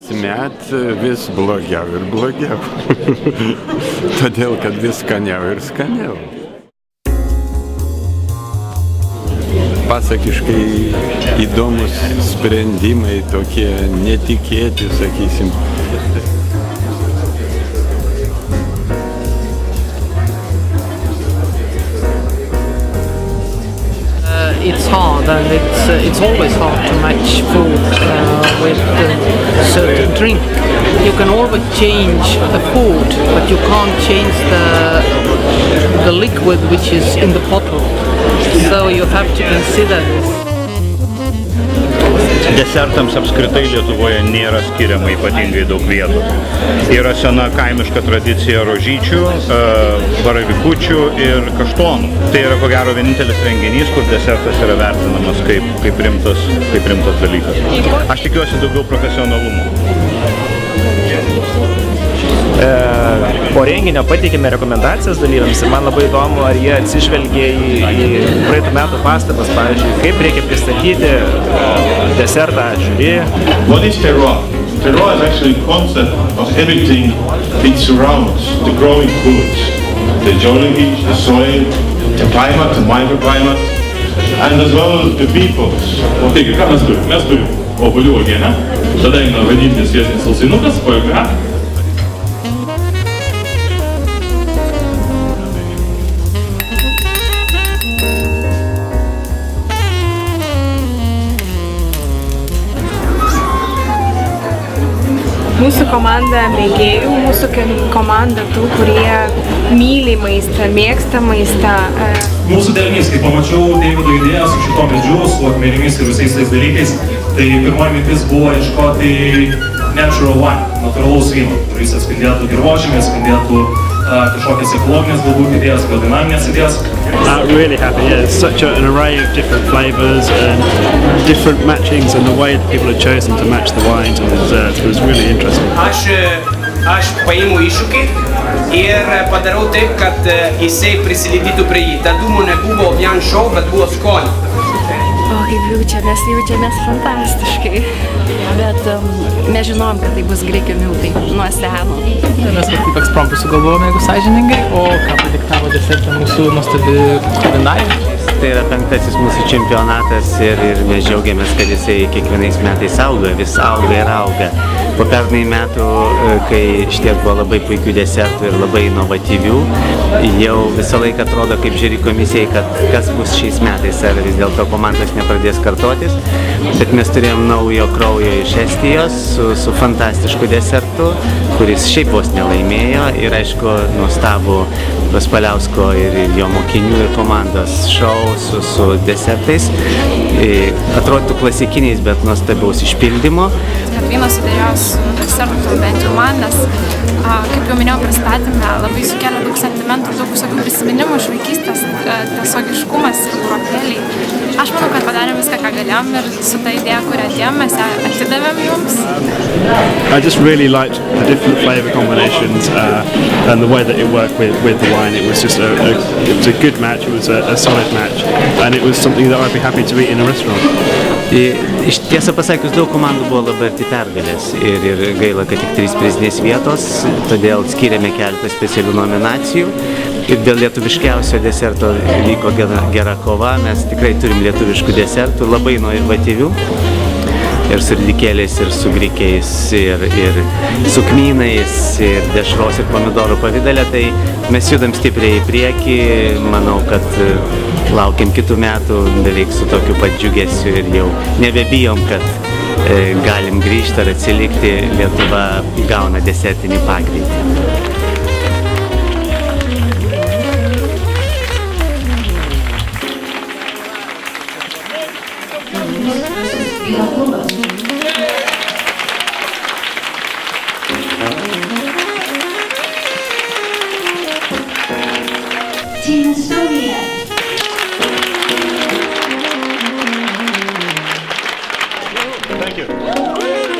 Met vis blogiau ir blogiau, todėl kad vis skaniau ir skaniau. Pasakiškai įdomus sprendimai, tokie netikėti, sakysim. It's hard, and it's always hard to match food with a certain drink. You can always change the food, but you can't change the liquid which is in the bottle. So you have to consider this. Desertams apskritai Lietuvoje nėra skiriama ypatingai daug vietos. Yra sena kaimiška tradicija rožyčių, baravikučių ir kaštonų. Tai yra ko gero vienintelis renginys, kur desertas yra vertinamas kaip rimtas dalykas. Aš tikiuosi daugiau profesionalumo. Po renginio pateikėme rekomendacijas dalyviams ir man labai įdomu, ar jie atsižvelgė į praeitų metų pastabas, pavyzdžiui, kaip reikia pristatyti desertą žiūri. What is terroir? Terroir is actually a concept of everything it surrounds, the growing foods, the geology, the soil, the climate, the microclimate, and as well as the peoples. Taigi, ką mes turim? Mes turim obuolių uogienę, tada eina vanytinis sviestinis sausainiukas, foie. Mūsų komanda mėgėjų, mūsų komanda tų, kurie myli maistą, mėgsta maistą. Mūsų dalinys, kai pamačiau Deivido idėją su šito medžiu, su akmenimis ir visais tais dalykais, tai pirmoji mintis buvo ieškoti natural wine, natūralaus vyno, kuris atspindėtų dirvožemį, atspindėtų kažkokias ekologinės galbūt idėjas, biodinaminės idėjas. Really happy, yeah. It's such an array of different flavors and different matchings, and the way that people have chosen to match the wines and the desserts was really interesting. Aš paimu iššūkį ir padarau taip, kad jisai prisilidytų prie jį. Ta dūmų nebuvo vien šou, bet buvo skonį. O kaip jaučiamės fantastiškai. Bet mes žinom, kad tai bus graikių miltai nuo seno. Mes kaip ekspromptų sugalvojome, jeigu sąžiningai, o ką padiktavo desertą mūsų nuostabi kulinarė. Tai yra 5. mūsų čempionatas ir mes džiaugiamės, kad jisai kiekvienais metais auga, vis auga ir auga. Po pernai metų, kai šitiek buvo labai puikių desertų ir labai inovatyvių, jau visą laiką atrodo kaip žiuri komisijai, kad kas bus šiais metais, ar vis dėlto komandos nepradės kartotis. Bet mes turėjom naujo kraujo iš Estijos su fantastišku desertu, kuris šiaip vos nelaimėjo ir aišku nuostabų Vaspaliausko ir jo mokinių ir komandos šou su desertais. Atrodytų klasikiniais, bet nuostabaus išpildymo. Kad vynas sudėjo su desertu, bent jau man, nes, kaip jau minėjau pristatymę, labai sukelia daug sentimentų, daug visokių prisiminimų iš vaikystės, tiesiogiškumas, burokėliai. Aš manau, kad padarėm viską, ką galėjom ir su ta idėja, kurią atėjom, mes ją atidavėm jums. I just really liked the different flavor combinations and the way that it worked with the wine. It was just it was a good match, it was a solid match, and it was something that I'd be happy to eat in a restaurant. Iš tiesą pasakius, daug komandų buvo labai arti pergalės ir gaila, kad tik 3 prizinės vietos, todėl skiriame keletą specialių nominacijų. Ir dėl lietuviškiausio deserto vyko gera kova, mes tikrai turim lietuviškų desertų, labai inovatyvių. Ir su ridikėliais, ir su grikiais, ir su kmynais, ir dešros, ir pomidorų pavidale, tai mes judam stipriai į priekį, manau, kad laukiam kitų metų beveik su tokiu pat džiugesiu ir jau nebebijom, kad galim grįžti ar atsilikti, Lietuva gauna desertinį pagreitį. Team Estonia. Thank you.